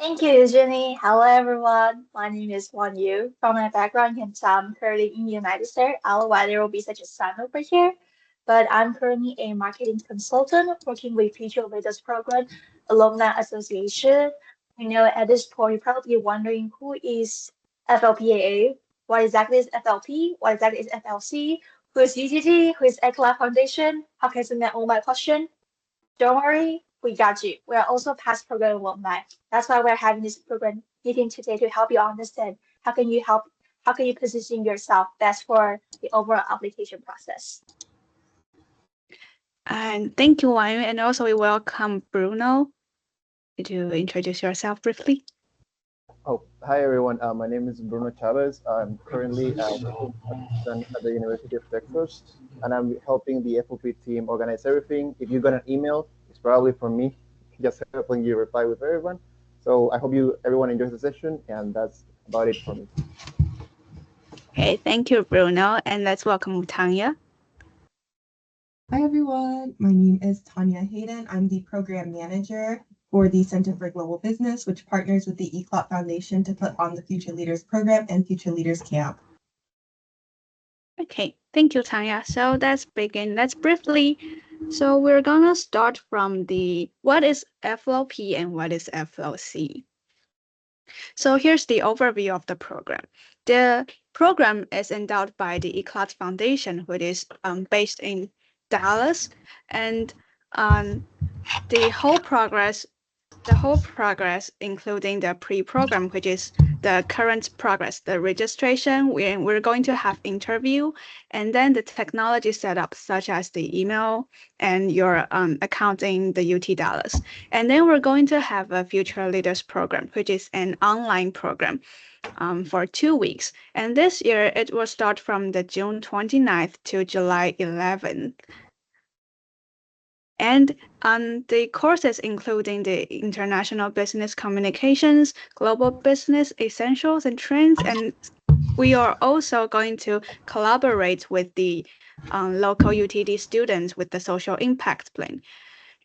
Thank you, Jenny. Hello, everyone. My name is Won Yu. From my background, you can tell I'm currently in the United States. Otherwise, there will be such a sun over here. But I'm currently a marketing consultant working with Future Leaders Program Alumni Association. You know, at this point, you're probably wondering who is FLPAA, what exactly is FLP, what exactly is FLC, who is UTD, who is ECLA Foundation, how can I submit all my question? Don't worry, we got you. We are also past program alumni. That's why we're having this program meeting today to help you understand how can you position yourself best for the overall application process. And thank you, Wang, and also we welcome Bruno. Could you introduce yourself briefly? Oh, hi everyone. My name is Bruno Chavez. I'm currently a teaching assistant at the University of Texas, and I'm helping the FLP team organize everything. If you got an email, it's probably from me, just helping you reply with everyone. So I hope everyone enjoys the session, and that's about it for me. Okay, thank you, Bruno, and let's welcome Tanya. Hi everyone, my name is Tanya Hayden. I'm the program manager for the Center for Global Business, which partners with the ECLOT Foundation to put on the Future Leaders Program and Future Leaders Camp. Okay, thank you, Tanya. So let's begin. Let's briefly. So we're gonna start from the what is FLP and what is FLC. So here's the overview of the program. The program is endowed by the ECLOT Foundation, which is based in Dallas, and the whole progress, including the pre-program, which is the current progress, the registration, we're going to have interview, and then the technology setup, such as the email and your account in the UT Dallas. And then we're going to have a Future Leaders program, which is an online program for 2 weeks. And this year, it will start from the June 29th to July 11th. And the courses including the international business communications, global business essentials and trends, and we are also going to collaborate with the local UTD students with the social impact plan.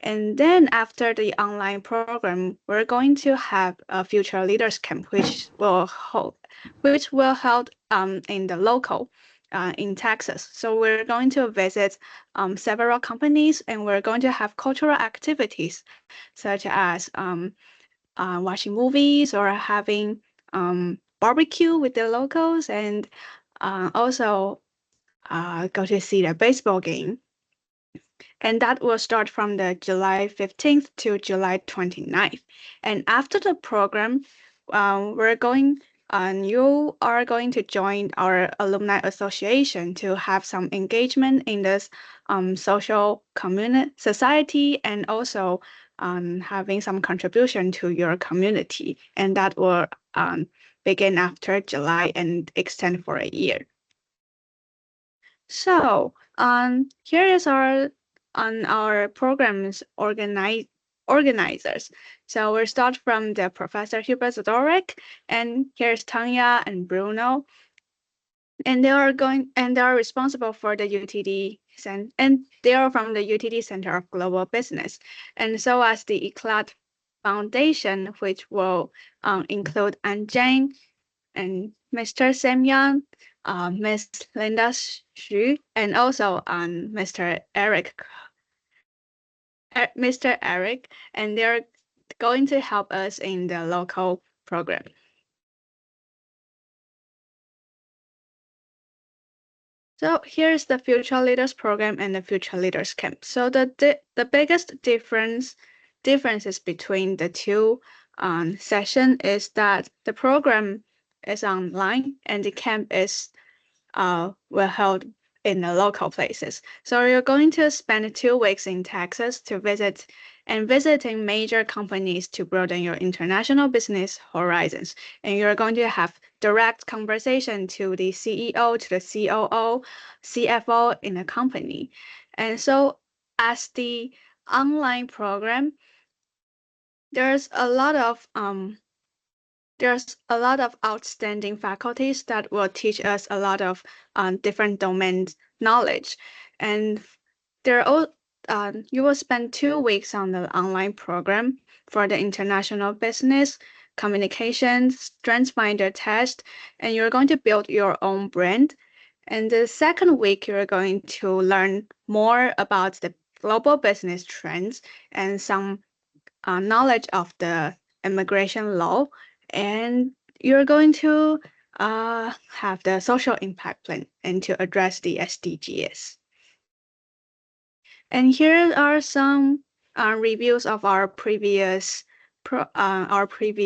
And then after the online program, we're going to have a future leaders camp, which will held in the local in Texas. So we're going to visit several companies, and we're going to have cultural activities such as watching movies or having barbecue with the locals, and also go to see the baseball game. And that will start from the July 15th to July 29th. And after the program, you are going to join our alumni association to have some engagement in this social society, and also having some contribution to your community. And that will begin after July and extend for a year. So here is our program's organizers. So we'll start from the Professor Hubert Zadorek, and here's Tanya and Bruno, and they are responsible for the UTD and they are from the UTD Center of Global Business, and so as the ECLAT Foundation, which will include Anjane and Mr. Semyon, Ms. Linda Xu, and also Mr. Eric, and they're going to help us in the local program. So here's the Future Leaders Program and the Future Leaders Camp. So the biggest differences between the two sessions is that the program is online and the camp is were held in the local places. So you're going to spend 2 weeks in Texas to visiting major companies to broaden your international business horizons. And you're going to have direct conversation to the CEO, to the COO, CFO in the company. And so as the online program, there's a lot of outstanding faculties that will teach us a lot of different domain knowledge, and you will spend 2 weeks on the online program for the international business, communication, strengths finder test, and you're going to build your own brand. And the second week, you're going to learn more about the global business trends and some knowledge of the immigration law. And you're going to have the social impact plan and to address the SDGs. And here are some reviews of our previous program.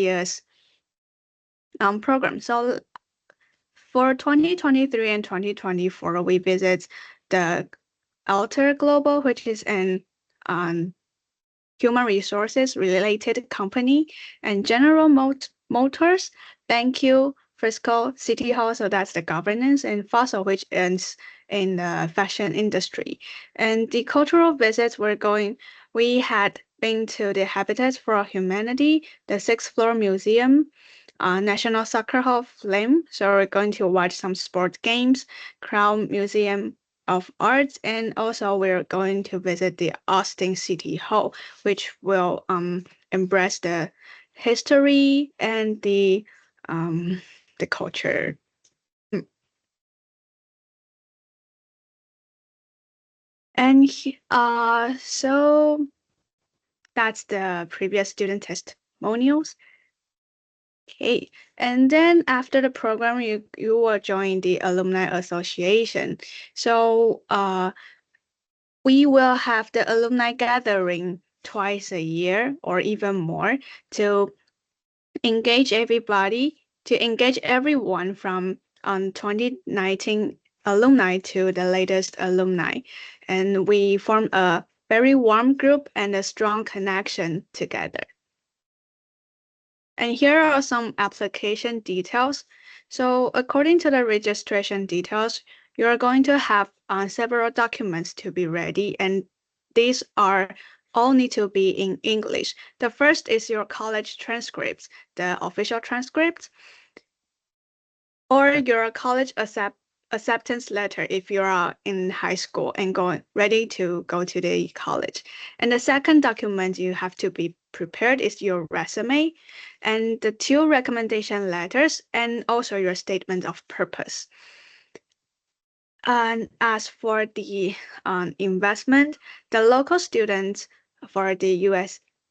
So for 2023 and 2024, we visit the Alter Global, which is an human resources related company, and General Motors, BenQ, Frisco, City Hall, so that's the governance, and Fossil, which is in the fashion industry. And the cultural visits we had been to the Habitat for Humanity, the Sixth Floor Museum, National Soccer Hall of Fame. So we're going to watch some sport games, Crown Museum of Arts, and also we're going to visit the Austin City Hall, which will embrace the history and the culture. And so that's the previous student testimonials. Okay, and then after the program, you will join the Alumni Association. So we will have the alumni gathering twice a year or even more to engage everyone from 2019 alumni to the latest alumni. And we form a very warm group and a strong connection together. And here are some application details. So according to the registration details, you're going to have several documents to be ready, and these are all need to be in English. The first is your college transcripts, the official transcripts, or your college acceptance letter if you are in high school and ready to go to the college. And the second document you have to be prepared is your resume and the 2 recommendation letters and also your statement of purpose. And as for the investment, the local students for the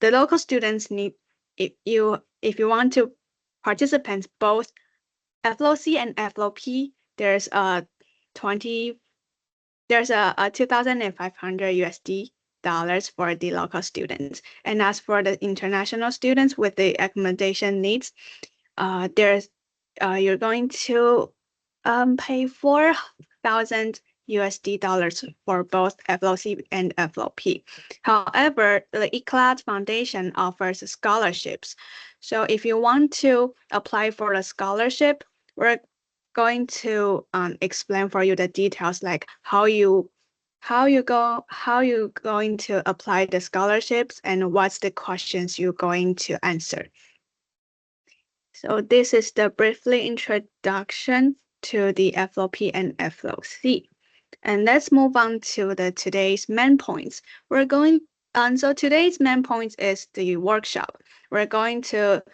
local students need, if you want to participants both FLC and FLP, there's a 2,500 USD dollars for the local students. And as for the international students with the accommodation needs, you're going to pay 4,000 USD dollars for both FLC and FLP. However, the ECLAT Foundation offers scholarships. So if you want to apply for a scholarship, we're going to explain for you the details, like how you going to apply the scholarships and what's the questions you're going to answer. So this is the briefly introduction to the FLP and FLC. And let's move on to today's main points. So today's main points is the workshop. We're going to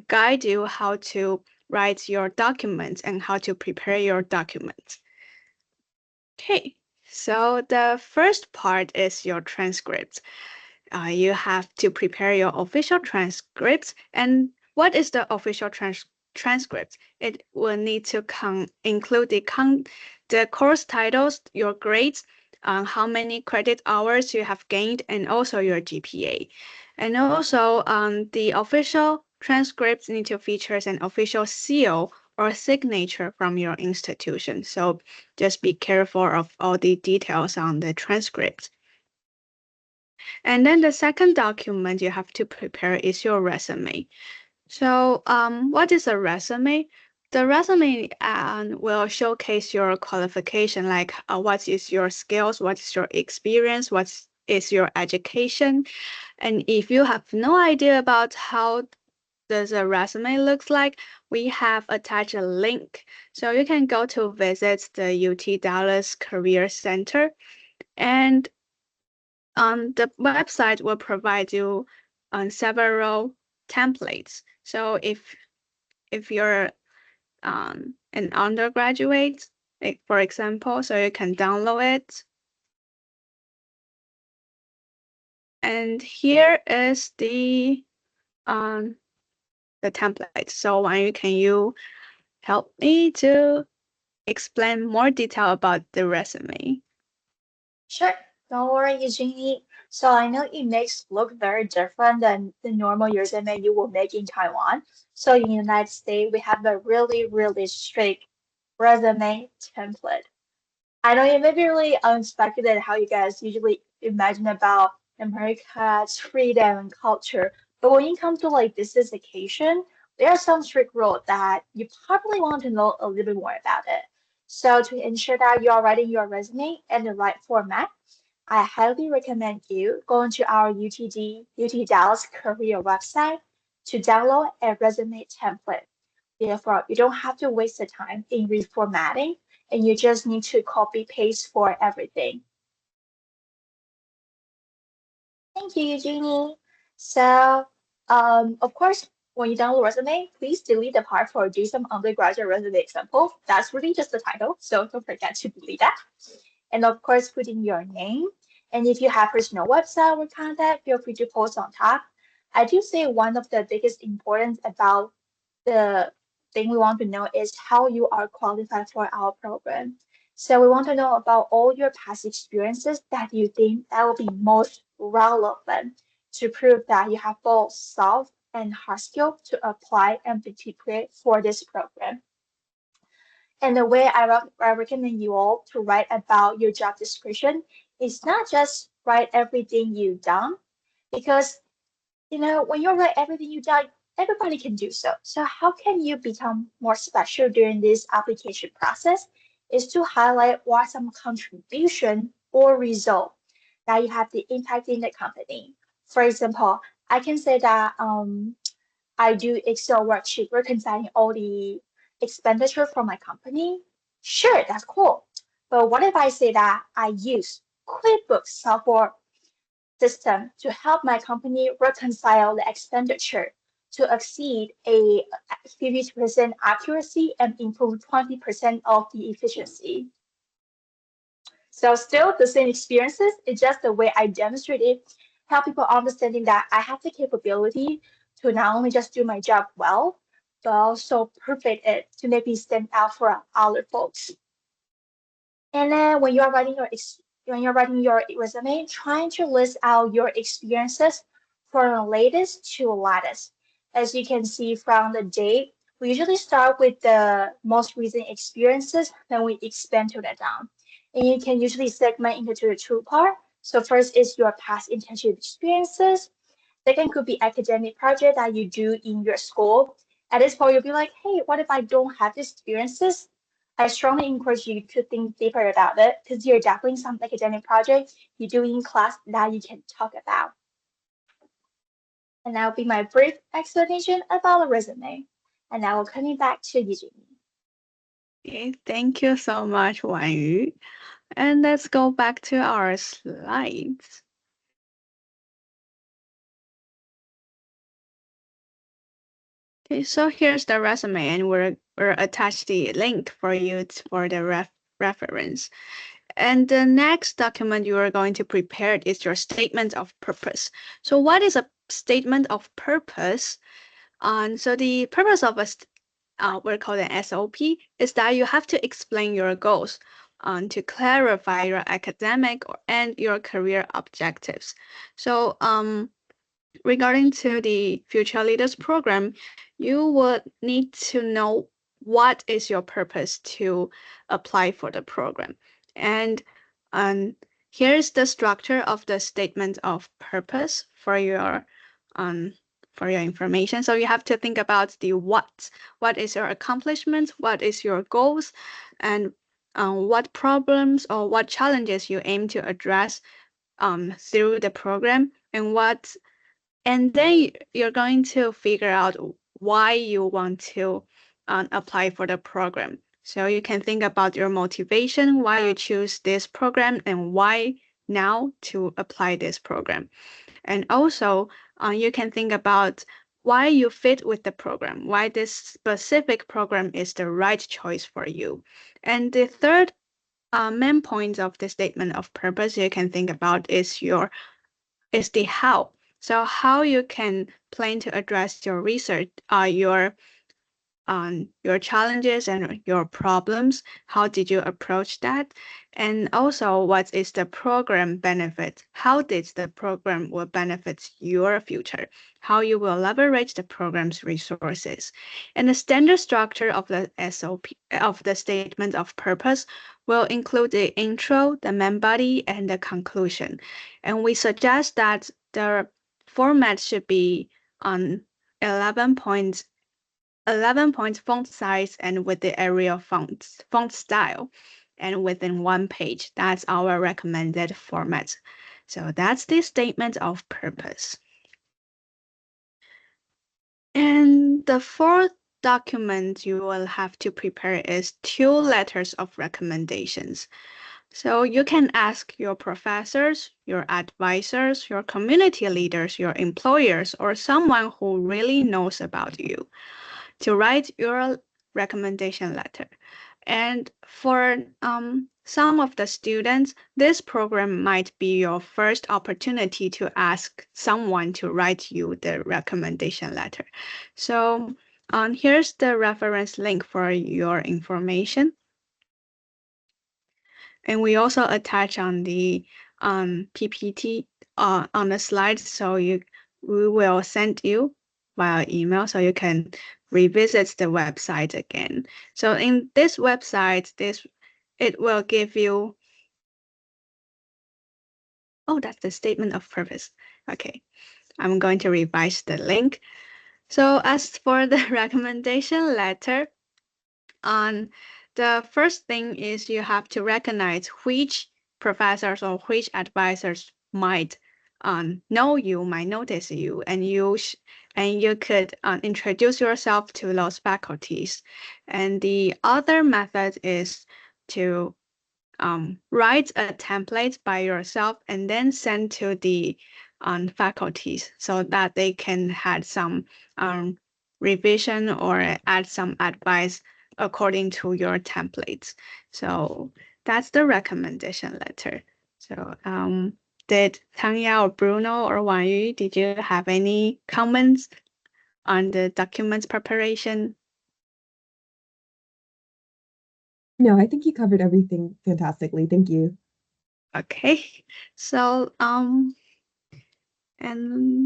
guide you how to write your documents and how to prepare your documents. Okay, so the first part is your transcripts. You have to prepare your official transcripts. And what is the official transcript? It will need to include the course titles, your grades, how many credit hours you have gained, and also your GPA. And also, the official transcripts need to feature an official seal or signature from your institution. So just be careful of all the details on the transcript. And then the second document you have to prepare is your resume. So what is a resume? The resume will showcase your qualification, like what is your skills, what is your experience, what is your education. And if you have no idea about how does a resume looks like, we have attached a link. So you can go to visit the UT Dallas Career Center, and the website will provide you several templates. So if you're an undergraduate, like for example, so you can download it. And here is the template. So can you help me to explain more detail about the resume? Sure, don't worry, Eugenie. So I know it makes look very different than the normal resume you will make in Taiwan. So in the United States, we have a really, really strict resume template. I know it may be really unexpected at how you guys usually imagine about America's freedom and culture, but when it comes to like business education, there are some strict rules that you probably want to know a little bit more about it. So to ensure that you are writing your resume in the right format, I highly recommend you going to our UT Dallas career website to download a resume template. Therefore, you don't have to waste the time in reformatting and you just need to copy paste for everything. Thank you, Eugenie. So, of course, when you download resume, please delete the part for do some undergraduate resume example. That's really just the title, so don't forget to delete that. And of course, put in your name. And if you have personal website or contact, feel free to post on top. I do say one of the biggest importance about the thing we want to know is how you are qualified for our program. So we want to know about all your past experiences that you think that will be most relevant to prove that you have both soft and hard skill to apply and be prepared for this program. And the way I recommend you all to write about your job description is not just write everything you've done, because when you write everything you've done, everybody can do so. So how can you become more special during this application process is to highlight what some contribution or result that you have the impact in the company. For example, I can say that I do Excel worksheet reconciling all the expenditure for my company. Sure, that's cool. But what if I say that I use QuickBooks software system to help my company reconcile the expenditure to exceed a 50% accuracy and improve 20% of the efficiency. So still the same experiences, it's just the way I demonstrate it, help people understanding that I have the capability to not only just do my job well, but also perfect it to make me stand out for other folks. And then when you're writing your resume, trying to list out your experiences from the latest to latest. As you can see from the date, we usually start with the most recent experiences, then we expand to that down. And you can usually segment into the two part. So first is your past internship experiences. Second could be academic project that you do in your school. At this point, you'll be like, hey, what if I don't have these experiences? I strongly encourage you to think deeper about it because you're definitely some academic project you do in class that you can talk about. And that will be my brief explanation about the resume. And now we're coming back to Eugenie. Okay, thank you so much, Wan Yu. And let's go back to our slides. Okay, so here's the resume, and we're attached the link for you for the reference. And the next document you are going to prepare is your statement of purpose. So what is a statement of purpose? So the purpose of we're called an SOP, is that you have to explain your goals to clarify your academic and your career objectives. So regarding to the Future Leaders Program, you would need to know what is your purpose to apply for the program. And here's the structure of the statement of purpose for your information. So you have to think about the what. What is your accomplishment? What is your goals? And what problems or what challenges you aim to address through the program, and then you're going to figure out why you want to apply for the program. So you can think about your motivation, why you choose this program, and why now to apply this program. And also, you can think about why you fit with the program, why this specific program is the right choice for you. And the third main point of the statement of purpose you can think about is the how. So how you can plan to address your research, your challenges and your problems. How did you approach that? And also, what is the program benefit? How did the program will benefit your future? How you will leverage the program's resources? And the standard structure of the SOP of the statement of purpose will include the intro, the main body, and the conclusion. And we suggest that the format should be on 11 points 11 points font size and with the Arial font style and within one page. That's our recommended format. So that's the statement of purpose. And the fourth document you will have to prepare is 2 letters of recommendations. So you can ask your professors, your advisors, your community leaders, your employers, or someone who really knows about you to write your recommendation letter. And for some of the students, this program might be your first opportunity to ask someone to write you the recommendation letter. So here's the reference link for your information. And we also attach on the PPT on the slide, so we will send you via email so you can revisit the website again. So in this website, it will give you, oh, that's the statement of purpose. Okay, I'm going to revise the link. So as for the recommendation letter, the first thing is you have to recognize which professors or which advisors might know you, might notice you, and you could introduce yourself to those faculties. And the other method is to write a template by yourself and then send to the faculties so that they can have some revision or add some advice according to your templates. So that's the recommendation letter. So did Tanya or Bruno or Wang Yu, did you have any comments on the documents preparation? No, I think you covered everything fantastically. Thank you. Okay, so and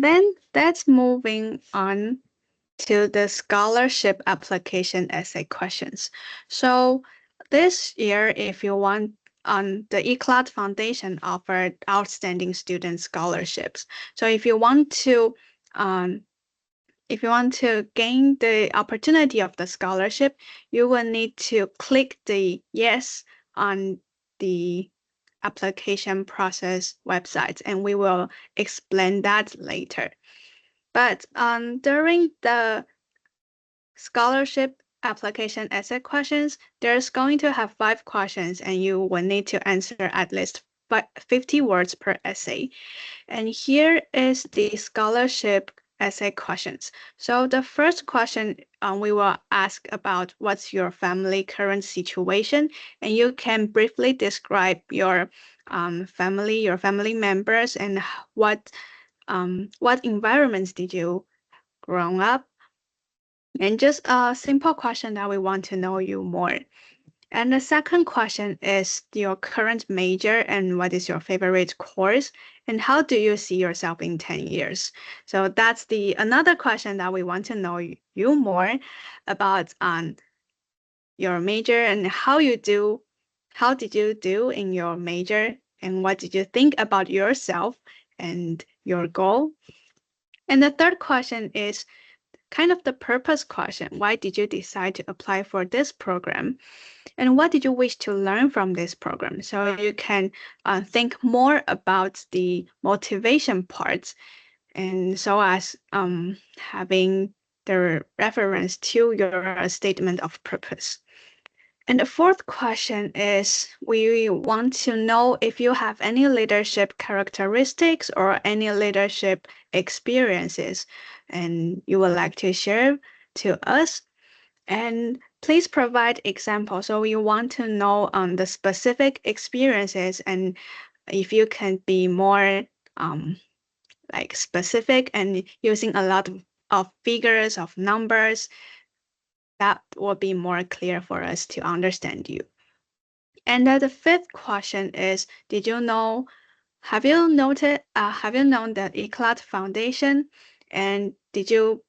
then that's moving on to the scholarship application essay questions. So this year, if you want, the ECLAT Foundation offered outstanding student scholarships. So if you want to gain the opportunity of the scholarship, you will need to click the yes on the application process website, and we will explain that later. But during the scholarship application essay questions, there's going to have 5 questions, and you will need to answer at least 50 words per essay. And here is the scholarship essay questions. So the first question we will ask about what's your family current situation, and you can briefly describe your family members, and what environments did you grow up, and just a simple question that we want to know you more. And the second question is your current major and what is your favorite course, and how do you see yourself in 10 years? So that's another question that we want to know you more about your major, and how did you do in your major, and what did you think about yourself and your goal? And the third question is kind of the purpose question. Why did you decide to apply for this program? And what did you wish to learn from this program? So you can think more about the motivation parts, and so as having the reference to your statement of purpose. And the fourth question is, we want to know if you have any leadership characteristics or any leadership experiences, and you would like to share to us. And please provide examples. So we want to know the specific experiences, and if you can be more like specific and using a lot of figures, of numbers, that will be more clear for us to understand you. And the fifth question is, have you known the ECLAT Foundation, and did you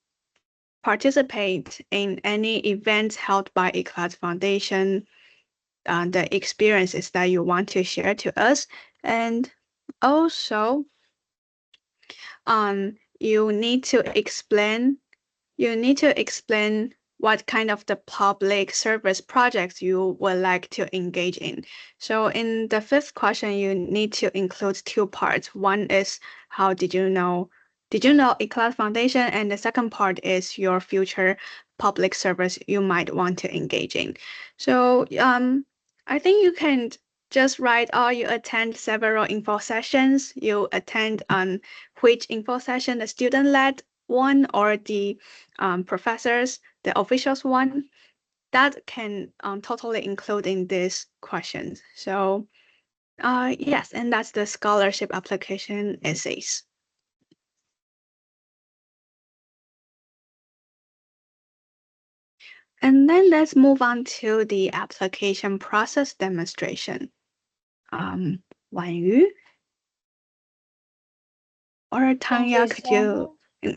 participate in any events held by ECLAT Foundation, the experiences that you want to share to us? And also, um, you need to explain what kind of the public service projects you would like to engage in. So in the fifth question, you need to include two parts. One is how did you know ECLAT Foundation? And the second part is your future public service you might want to engage in. So I think you can just write, oh, you attend several info sessions, you attend on which info session the student led one or the professors, the officials one, that can totally include in these questions. So yes, and that's the scholarship application essays. And then let's move on to the application process demonstration. Wan Yu or Tanya, Thank you so much. Yes.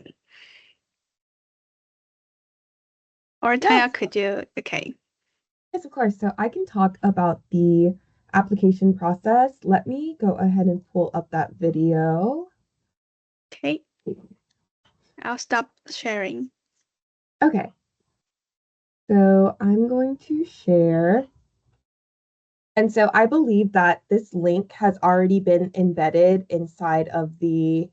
could you, okay. Yes, of course. So I can talk about the application process. Let me go ahead and pull up that video. Okay, I'll stop sharing. Okay. So I'm going to share. And so I believe that this link has already been embedded inside of the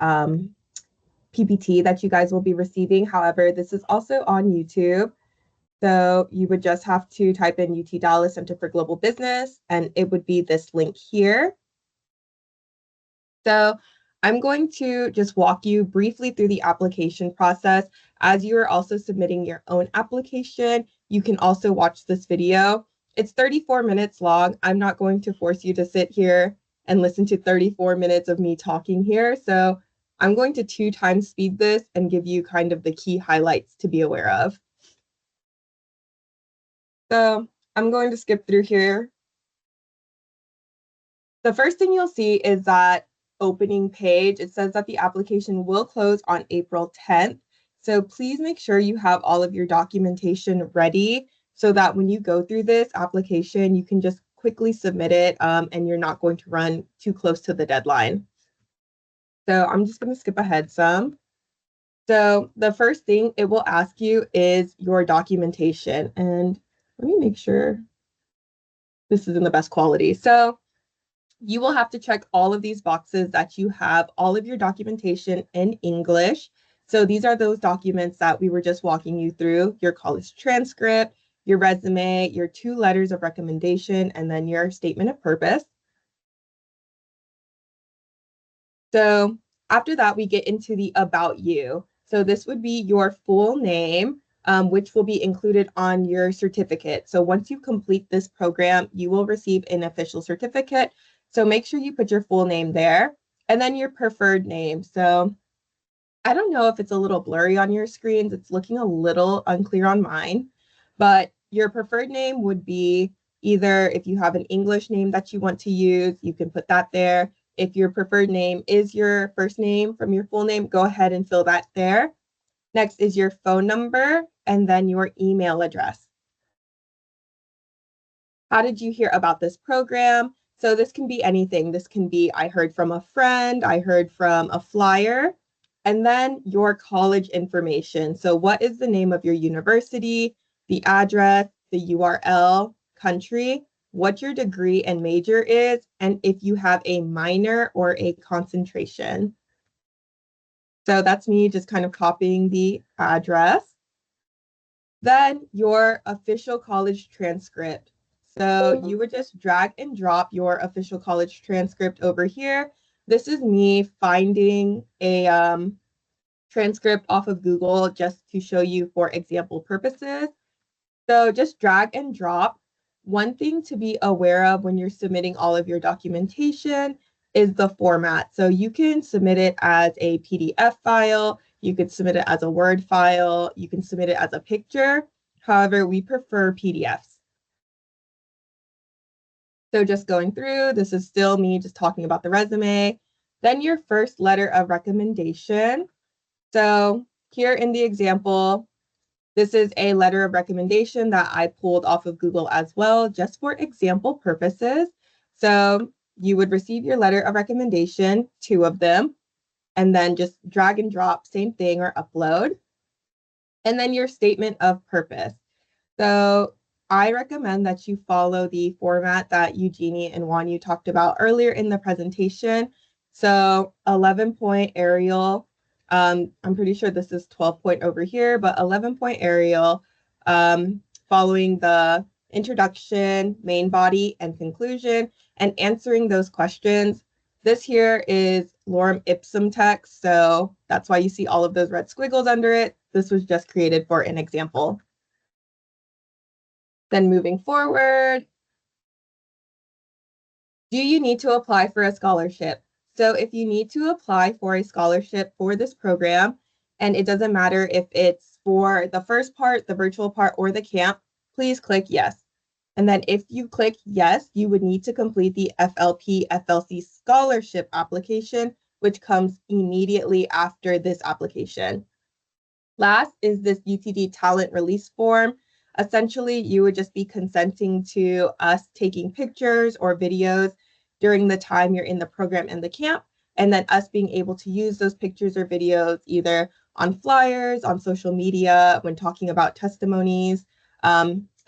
PPT that you guys will be receiving. However, this is also on YouTube. So you would just have to type in UT Dallas Center for Global Business, and it would be this link here. So I'm going to just walk you briefly through the application process. As you are also submitting your own application, you can also watch this video. It's 34 minutes long. I'm not going to force you to sit here and listen to 34 minutes of me talking here. So I'm going to 2 times speed this and give you kind of the key highlights to be aware of. So I'm going to skip through here. The first thing you'll see is that opening page. It says that the application will close on April 10th. So please make sure you have all of your documentation ready so that when you go through this application, you can just quickly submit it and you're not going to run too close to the deadline. So I'm just going to skip ahead some. So the first thing it will ask you is your documentation. And let me make sure this is in the best quality. So you will have to check all of these boxes that you have all of your documentation in English. So these are those documents that we were just walking you through, your college transcript, your resume, your 2 letters of recommendation, and then your statement of purpose. So after that, we get into the about you. So this would be your full name, which will be included on your certificate. So once you complete this program, you will receive an official certificate. So make sure you put your full name there and then your preferred name. So I don't know if it's a little blurry on your screens. It's looking a little unclear on mine, but your preferred name would be either if you have an English name that you want to use, you can put that there. If your preferred name is your first name from your full name, go ahead and fill that there. Next is your phone number and then your email address. How did you hear about this program? So this can be anything. This can be, I heard from a friend, I heard from a flyer, and then your college information. So what is the name of your university, the address, the URL, country, what your degree and major is, and if you have a minor or a concentration. So that's me just kind of copying the address. Then your official college transcript. So you would just drag and drop your official college transcript over here. This is me finding a transcript off of Google just to show you for example purposes. So just drag and drop. One thing to be aware of when you're submitting all of your documentation is the format. So you can submit it as a PDF file, you could submit it as a Word file, you can submit it as a picture. However, we prefer PDFs. So just going through, this is still me just talking about the resume. Then your first letter of recommendation. So here in the example, this is a letter of recommendation that I pulled off of Google as well, just for example purposes. So you would receive your letter of recommendation, 2 of them, and then just drag and drop, same thing, or upload. And then your statement of purpose. So I recommend that you follow the format that Eugenie and Wanyu talked about earlier in the presentation. So 11-point Arial, I'm pretty sure this is 12-point over here, but 11-point Arial, following the introduction, main body, and conclusion, and answering those questions. This here is lorem ipsum text, so that's why you see all of those red squiggles under it. This was just created for an example. Then moving forward, do you need to apply for a scholarship? So if you need to apply for a scholarship for this program, and it doesn't matter if it's for the first part, the virtual part, or the camp, please click yes. And then if you click yes, you would need to complete the FLP FLC scholarship application, which comes immediately after this application. Last is this UTD talent release form. Essentially, you would just be consenting to us taking pictures or videos during the time you're in the program and the camp, and then us being able to use those pictures or videos either on flyers, on social media, when talking about testimonies,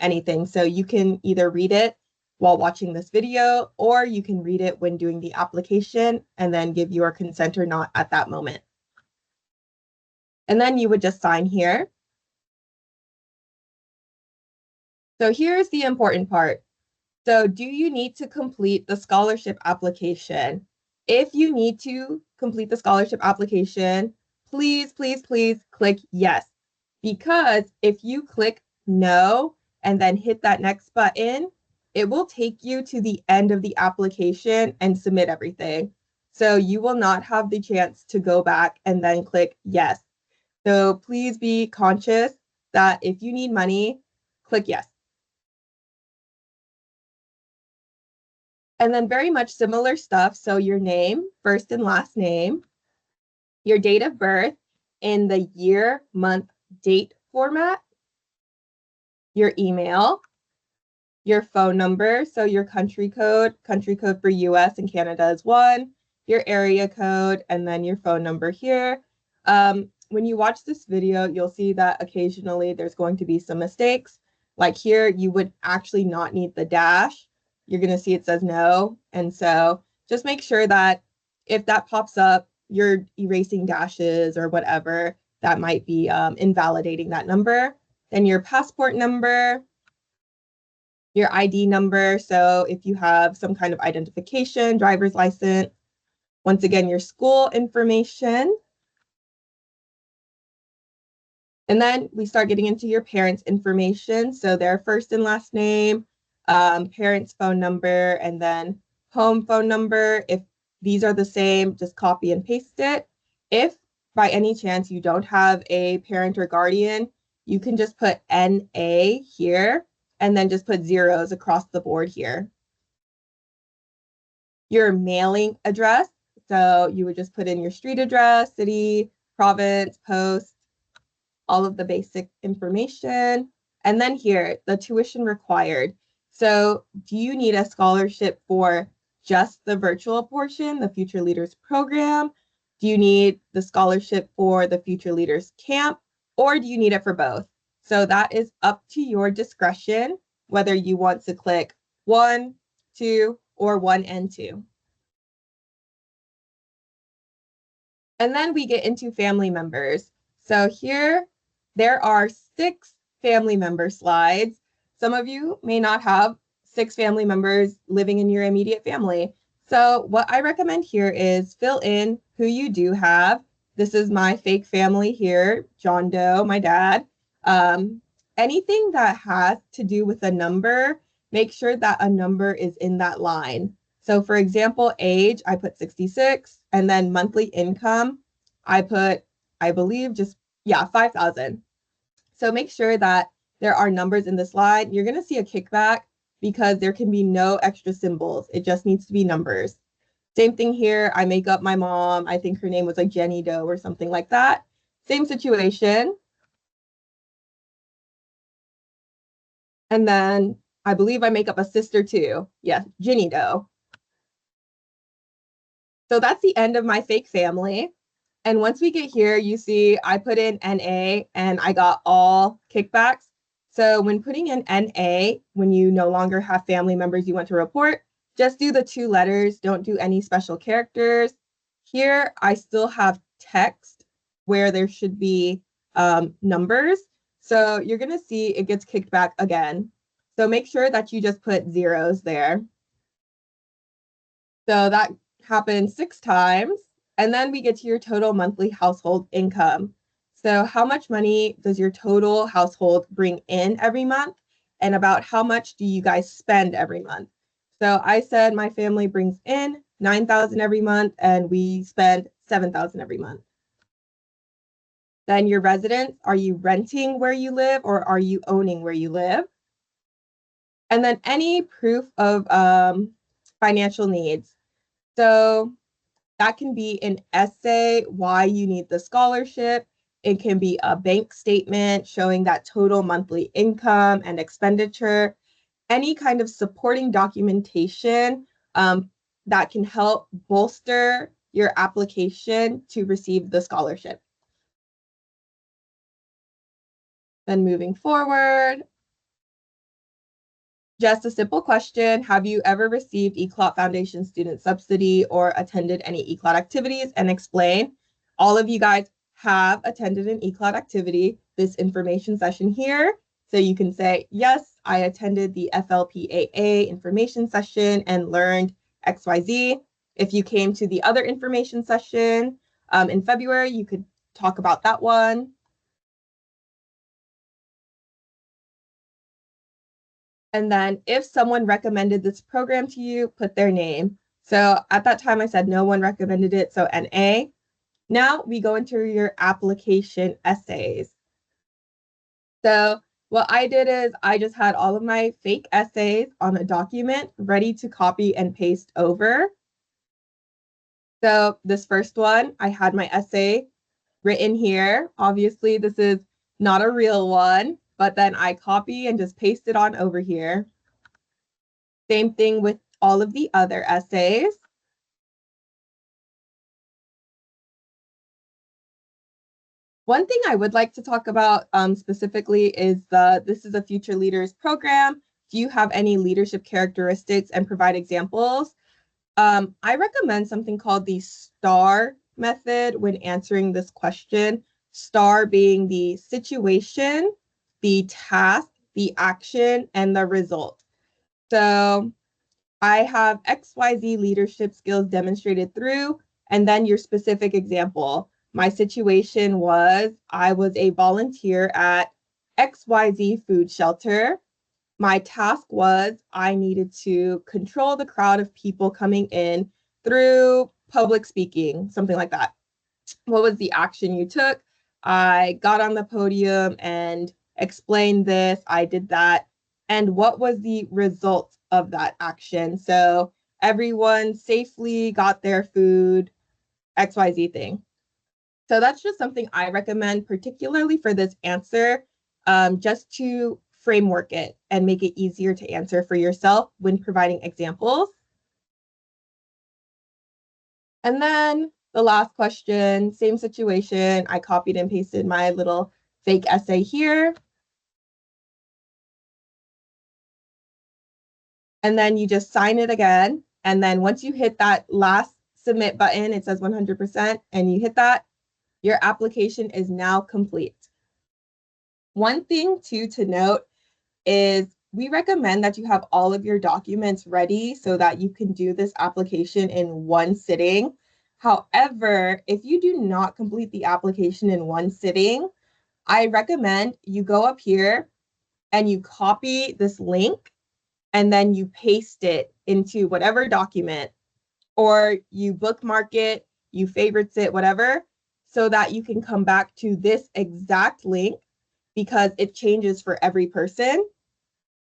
anything. So you can either read it while watching this video, or you can read it when doing the application and then give your consent or not at that moment. And then you would just sign here. So here's the important part. So do you need to complete the scholarship application? If you need to complete the scholarship application, please, please, please click yes. Because if you click no and then hit that next button, it will take you to the end of the application and submit everything. So you will not have the chance to go back and then click yes. So please be conscious that if you need money, click yes. And then very much similar stuff. So your name, first and last name, your date of birth in the year, month, date format, your email, your phone number. So your country code for US and Canada is 1, your area code, and then your phone number here. When you watch this video, you'll see that occasionally there's going to be some mistakes. Like here, you would actually not need the dash. You're going to see it says no. And so just make sure that if that pops up, you're erasing dashes or whatever that might be invalidating that number. Then your passport number, your ID number. So if you have some kind of identification, driver's license, once again, your school information. And then we start getting into your parents' information. So their first and last name, parents' phone number, and then home phone number. If these are the same, just copy and paste it. If by any chance you don't have a parent or guardian, you can just put NA here and then just put zeros across the board here. Your mailing address. So you would just put in your street address, city, province, post, all of the basic information. And then here, the tuition required. So do you need a scholarship for just the virtual portion, the Future Leaders program? Do you need the scholarship for the Future Leaders camp? Or do you need it for both? So that is up to your discretion, whether you want to click 1, 2, or 1 and 2. And then we get into family members. So here, there are 6 family member slides. Some of you may not have 6 family members living in your immediate family. So what I recommend here is fill in who you do have. This is my fake family here, John Doe, my dad. Anything that has to do with a number, make sure that a number is in that line. So for example, age, I put 66, and then monthly income, I put, I believe just, 5,000. So make sure that there are numbers in the slide. You're going to see a kickback because there can be no extra symbols. It just needs to be numbers. Same thing here. I make up my mom. I think her name was like Jenny Doe or something like that. Same situation. And then I believe I make up a sister too. Yes, Ginny Doe. So that's the end of my fake family. And once we get here, you see I put in NA and I got all kickbacks. So when putting in NA, when you no longer have family members you want to report, just do the 2 letters. Don't do any special characters. Here, I still have text where there should be numbers. So you're going to see it gets kicked back again. So make sure that you just put zeros there. So that happened 6 times. And then we get to your total monthly household income. So how much money does your total household bring in every month? And about how much do you guys spend every month? So I said my family brings in 9,000 every month and we spend 7,000 every month. Then your residence, are you renting where you live or are you owning where you live? And then any proof of financial needs. So that can be an essay, why you need the scholarship. It can be a bank statement showing that total monthly income and expenditure, any kind of supporting documentation that can help bolster your application to receive the scholarship. Then moving forward, just a simple question. Have you ever received ECLOT Foundation student subsidy or attended any ECLOT activities? And explain. All of you guys have attended an ECLOT activity, this information session here. So you can say, yes, I attended the FLPAA information session and learned XYZ. If you came to the other information session in February, you could talk about that one. And then if someone recommended this program to you, put their name. So at that time, I said no one recommended it, so NA. Now we go into your application essays. So what I did is I just had all of my fake essays on a document ready to copy and paste over. So this first one, I had my essay written here. Obviously, this is not a real one, but then I copy and just paste it on over here. Same thing with all of the other essays. One thing I would like to talk about specifically is this is a Future Leaders program. Do you have any leadership characteristics and provide examples? I recommend something called the STAR method when answering this question. STAR being the situation, the task, the action, and the result. So I have XYZ leadership skills demonstrated through, and then your specific example. My situation was I was a volunteer at XYZ food shelter. My task was I needed to control the crowd of people coming in through public speaking, something like that. What was the action you took? I got on the podium and explained this. I did that. And what was the result of that action? So everyone safely got their food, XYZ thing. So that's just something I recommend, particularly for this answer, just to framework it and make it easier to answer for yourself when providing examples. And then the last question, same situation. I copied and pasted my little fake essay here. And then you just sign it again. And then once you hit that last submit button, it says 100%, and you hit that, your application is now complete. One thing too to note is we recommend that you have all of your documents ready so that you can do this application in one sitting. However, if you do not complete the application in one sitting, I recommend you go up here and you copy this link and then you paste it into whatever document, or you bookmark it, you favorites it, whatever, so that you can come back to this exact link because it changes for every person.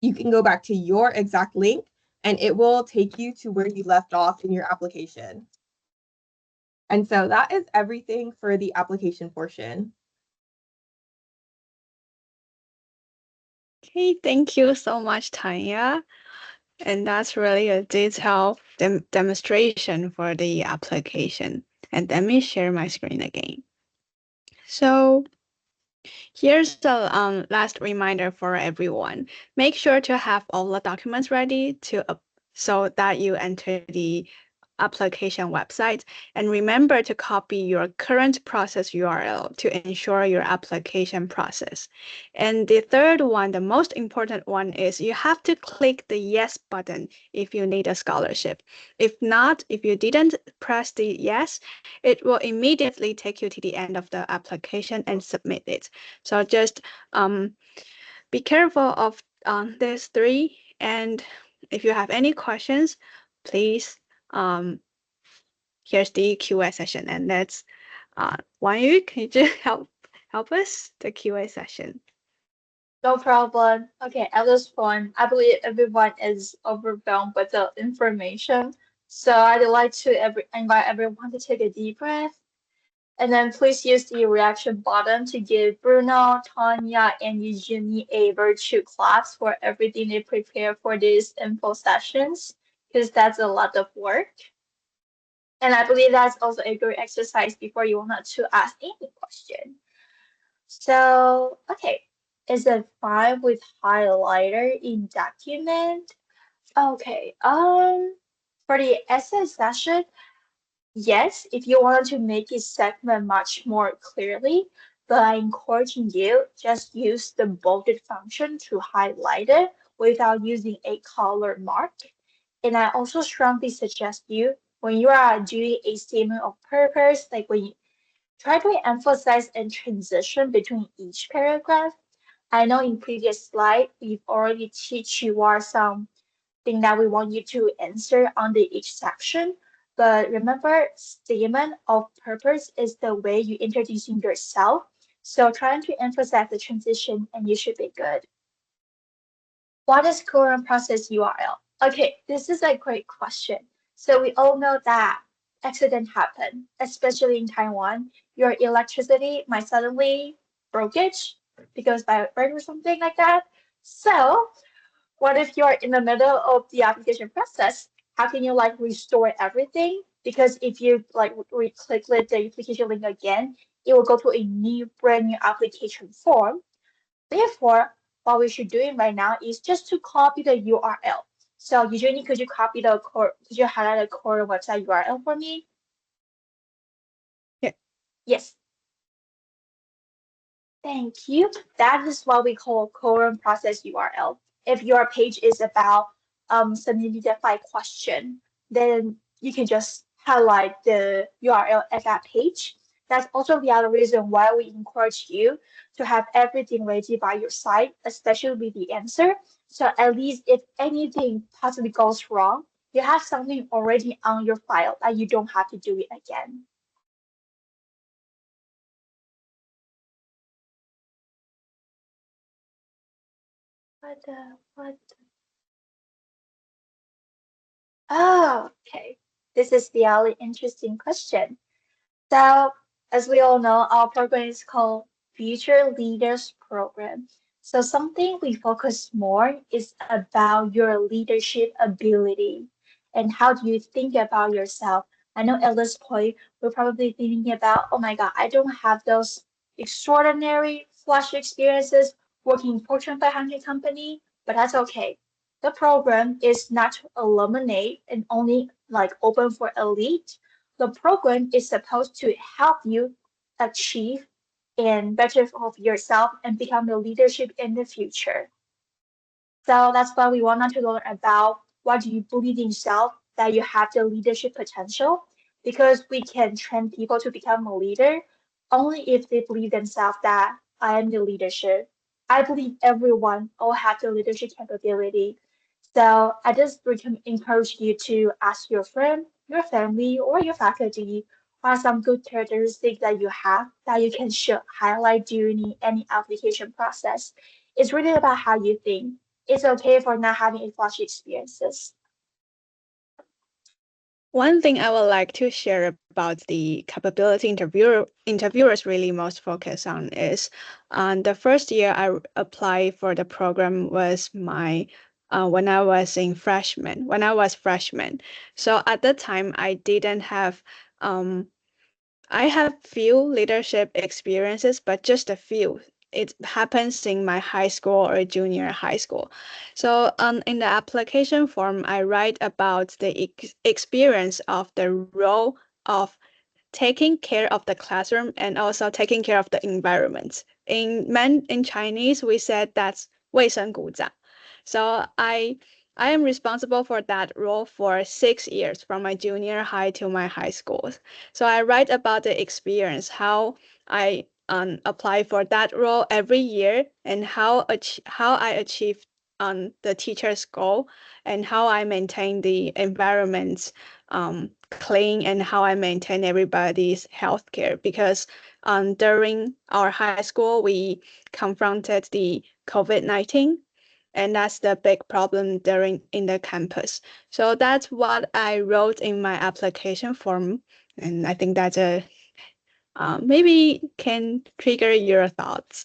You can go back to your exact link and it will take you to where you left off in your application. And so that is everything for the application portion. Okay, thank you so much, Tanya. And that's really a detailed demonstration for the application. And let me share my screen again. So here's the last reminder for everyone. Make sure to have all the documents ready so that you enter the application website, and remember to copy your current process URL to ensure your application process. And the third one, the most important one, is you have to click the yes button if you need a scholarship. If not, if you didn't press the yes, it will immediately take you to the end of the application and submit it. So just be careful of these three, and if you have any questions, please here's the QA session, and that's Wang Yu, can you just help us the QA session? No problem. Okay, at this point, I believe everyone is overwhelmed with the information. So I'd like to invite everyone to take a deep breath. And then please use the reaction button to give Bruno, Tanya, and Eugenie a virtual claps for everything they prepare for these info sessions, because that's a lot of work. And I believe that's also a good exercise before you want to ask any question. So, okay, is it fine with highlighter in document? Okay, for the essay session, yes, if you want to make it segment much more clearly, but I'm encouraging you just use the bolded function to highlight it without using a color mark. And I also strongly suggest you when you are doing a statement of purpose, like when you try to emphasize and transition between each paragraph. I know in previous slide we've already teach you are some thing that we want you to answer on the each section. But remember, statement of purpose is the way you introducing yourself. So trying to emphasize the transition and you should be good. What is current process URL? Okay, this is a great question. So we all know that accident happen, especially in Taiwan. Your electricity might suddenly brokeage because by a bird or something like that. So what if you're in the middle of the application process? How can you like restore everything? Because if you like re-click the application link again, it will go to a new brand new application form. Therefore, what we should doing right now is just to copy the URL. So usually could you copy the core, could you highlight the core website URL for me? Yeah. Yes. Thank you. That is what we call current process URL. If your page is about some identified question, then you can just highlight the URL at that page. That's also the other reason why we encourage you to have everything ready by your side, especially with the answer. So at least if anything possibly goes wrong, you have something already on your file that you don't have to do it again. What? Oh, okay. This is the really interesting question. So, as we all know, our program is called Future Leaders Program. So, something we focus more is about your leadership ability and how do you think about yourself. I know at this point, we're probably thinking about, oh my God, I don't have those extraordinary flash experiences working in Fortune 500 company, but that's okay. The program is not to eliminate and only like open for elite. The program is supposed to help you achieve and better of yourself and become the leadership in the future. So that's why we wanted to learn about what do you believe in yourself that you have the leadership potential because we can train people to become a leader only if they believe themselves that I am the leadership. I believe everyone all have the leadership capability. So I just encourage you to ask your friend, your family, or your faculty what are some good characteristics that you have that you can show, highlight during any application process. It's really about how you think. It's okay for not having a flashy experiences. One thing I would like to share about the capability interviewers really most focus on is the first year I applied for the program was my when I was freshman. So at that time I didn't have I have few leadership experiences, but just a few. It happens in my high school or junior high school. So in the application form, I write about the experience of the role of taking care of the classroom and also taking care of the environment. In Chinese, we said that's 卫生股长. So I am responsible for that role for 6 years from my junior high to my high school. So I write about the experience, how I apply for that role every year and how I achieve the teacher's goal and how I maintain the environment clean and how I maintain everybody's healthcare because during our high school we confronted the COVID-19 and that's the big problem during in the campus. So that's what I wrote in my application form, and I think that's a maybe can trigger your thoughts.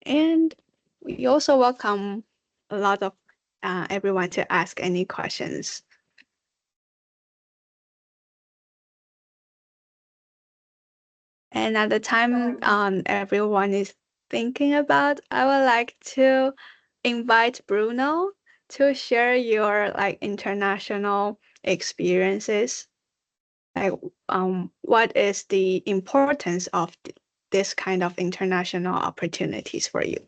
And we also welcome a lot of everyone to ask any questions. And at the time everyone is thinking about, I would like to invite Bruno to share your like international experiences. Like what is the importance of this kind of international opportunities for you?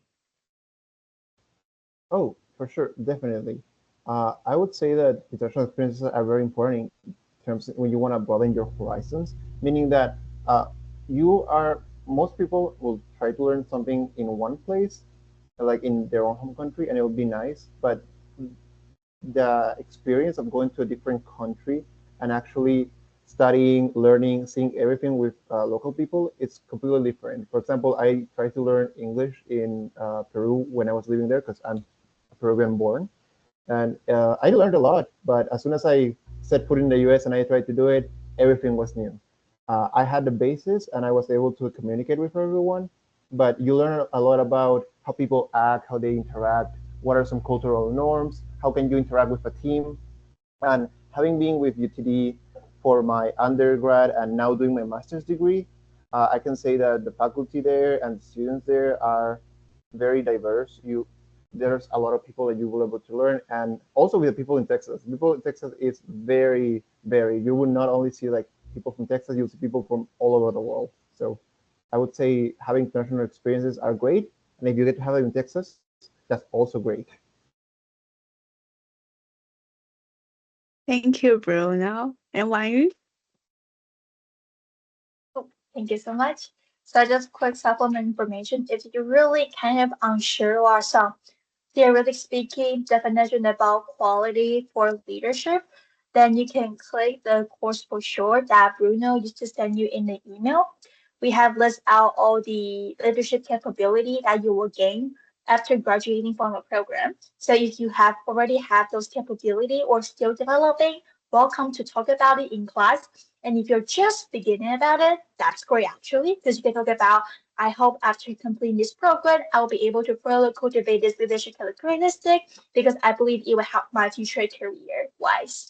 Oh, for sure, definitely. I would say that international experiences are very important in terms of when you want to broaden your horizons, meaning that you are most people will try to learn something in one place, like in their own home country, and it will be nice. But the experience of going to a different country and actually studying, learning, seeing everything with local people, it's completely different. For example, I tried to learn English in Peru when I was living there because I'm Peruvian born, and I learned a lot. But as soon as I set foot in the US and I tried to do it, everything was new. I had the basis and I was able to communicate with everyone, but you learn a lot about how people act, how they interact, what are some cultural norms, how can you interact with a team. And having been with UTD for my undergrad and now doing my master's degree, I can say that the faculty there and the students there are very diverse. There's a lot of people that you will be able to learn, and also with the people in Texas. People in Texas is very, very. You will not only see like people from Texas, you'll see people from all over the world. So I would say having international experiences are great, and if you get to have them in Texas, that's also great. Thank you, Bruno. And Wan Yu? Oh, thank you so much. So just quick supplement information. If you're really kind of unsure or some theoretically speaking definition about quality for leadership, then you can click the course for sure that Bruno used to send you in the email. We have listed out all the leadership capability that you will gain after graduating from a program. So if you have already have those capability or still developing, welcome to talk about it in class. And if you're just beginning about it, that's great actually, because you can talk about I hope after completing this program, I will be able to further cultivate this leadership characteristic because I believe it will help my future career wise.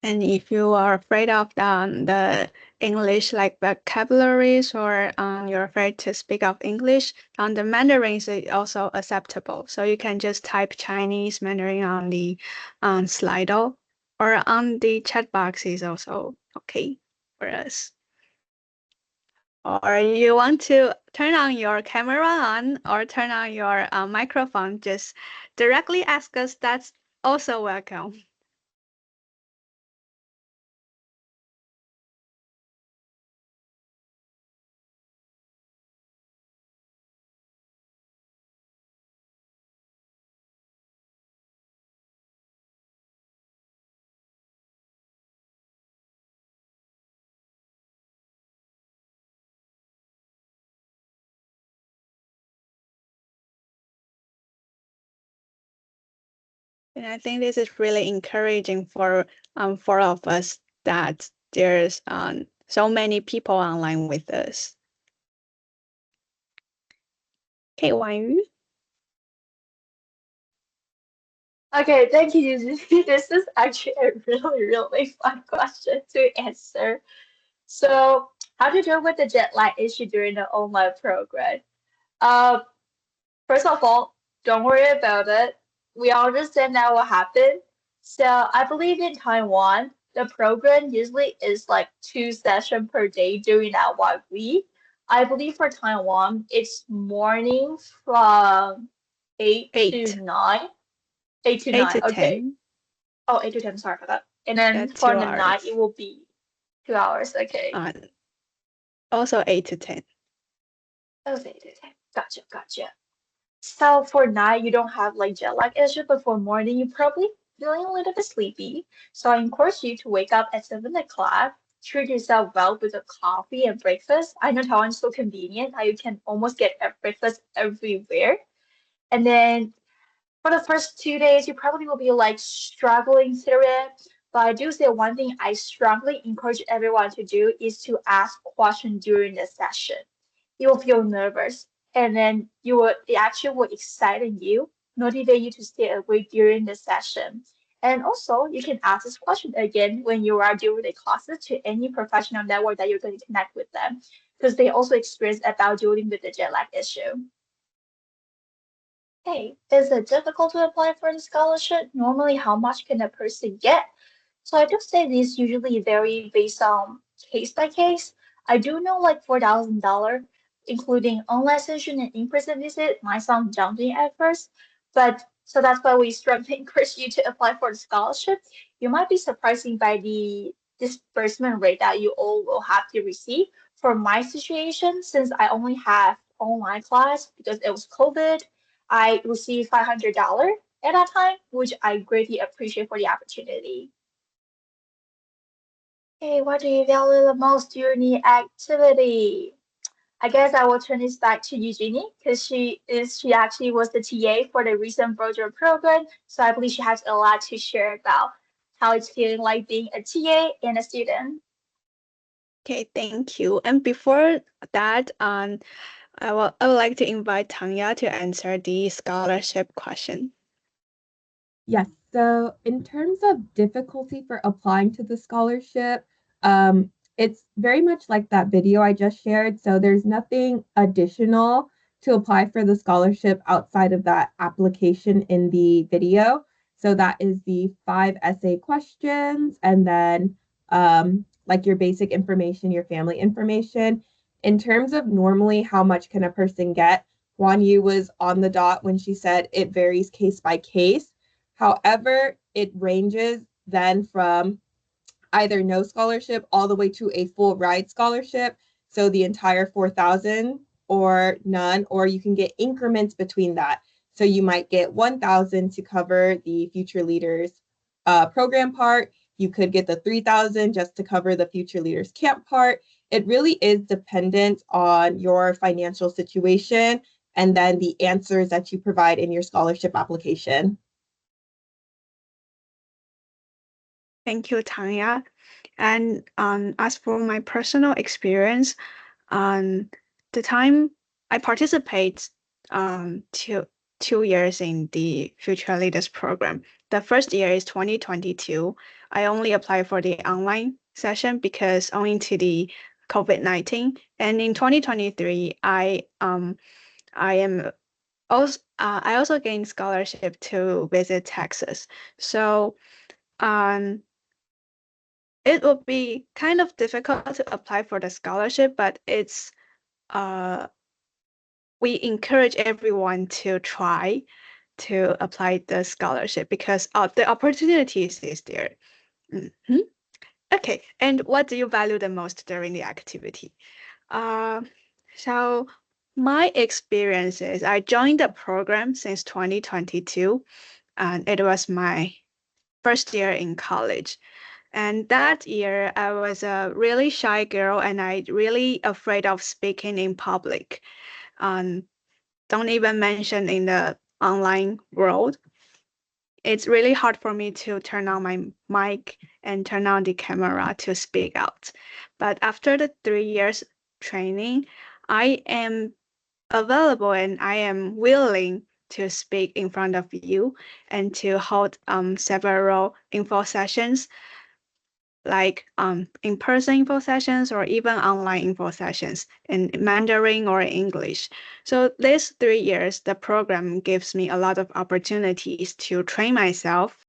And if you are afraid of the English like vocabularies or you're afraid to speak of English, the Mandarin is also acceptable. So you can just type Chinese Mandarin on the Slido or on the chat box is also okay for us. Or you want to turn on your camera on or turn on your microphone, just directly ask us. That's also welcome. And I think this is really encouraging for four of us that there's so many people online with us. Okay, Wan Yu. Okay, thank you, Yuji. This is actually a really, really fun question to answer. So, how to deal with the jet lag issue during the online program? Uh, First of all, don't worry about it. We understand that will happen. So, I believe in Taiwan, the program usually is like 2 sessions per day during that 1 week. I believe for Taiwan, it's morning from 8 to 8. 9. 8 to 8 9, to okay. 10. Oh, 8 to 10, sorry for that. And then for 2 the night, hours. it will be 2 hours, okay. Also 8 to 10. Oh, 8 to 10. Gotcha, gotcha. So for night, you don't have like jet lag issue, but for morning, you're probably feeling a little bit sleepy. So I encourage you to wake up at 7 o'clock, treat yourself well with a coffee and breakfast. I know Taiwan is so convenient how you can almost get a breakfast everywhere. And then for the first 2 days, you probably will be like struggling through it. But I do say one thing I strongly encourage everyone to do is to ask questions during the session. You will feel nervous, and then it actually will excite you, motivate you to stay awake during the session. And also, you can ask this question again when you are doing the classes to any professional network that you're going to connect with them, because they also experience about dealing with the jet lag issue. Hey, is it difficult to apply for the scholarship? Normally, how much can a person get? So I do say these usually vary based on case by case. I do know like $4,000, including online session and in-person visit, might sound daunting at first, but so that's why we strongly encourage you to apply for the scholarship. You might be surprising by the disbursement rate that you all will have to receive. For my situation, since I only have online class because it was COVID, I received $500 at that time, which I greatly appreciate for the opportunity. Hey, what do you value the most during the activity? I guess I will turn this back to Eugenie because she actually was the TA for the recent Broader program, so I believe she has a lot to share about how it's feeling like being a TA and a student. Okay, thank you. And before that, I would like to invite Tanya to answer the scholarship question. Yes. So in terms of difficulty for applying to the scholarship, it's very much like that video I just shared. So there's nothing additional to apply for the scholarship outside of that application in the video. So that is the 5 essay questions and then like your basic information, your family information. In terms of normally how much can a person get, Wan Yu was on the dot when she said it varies case by case. However, it ranges then from either no scholarship all the way to a full ride scholarship, so the entire 4,000 or none, or you can get increments between that. So you might get 1,000 to cover the Future Leaders program part. You could get the 3,000 just to cover the Future Leaders camp part. It really is dependent on your financial situation and then the answers that you provide in your scholarship application. Thank you, Tanya. And as for my personal experience, the time I participate two years in the Future Leaders program. The first year is 2022. I only applied for the online session because owing to the COVID-19. And in 2023, I also gained scholarship to visit Texas. So it would be kind of difficult to apply for the scholarship, but it's we encourage everyone to try to apply the scholarship because the opportunities is there. Mhm. Okay, and what do you value the most during the activity? So my experiences, I joined the program since 2022, and it was my first year in college. And that year, I was a really shy girl, and I really afraid of speaking in public. Don't even mention in the online world. It's really hard for me to turn on my mic and turn on the camera to speak out. But after the 3 years training, I am available and I am willing to speak in front of you and to hold several info sessions like in-person info sessions or even online info sessions in Mandarin or English. So these 3 years, the program gives me a lot of opportunities to train myself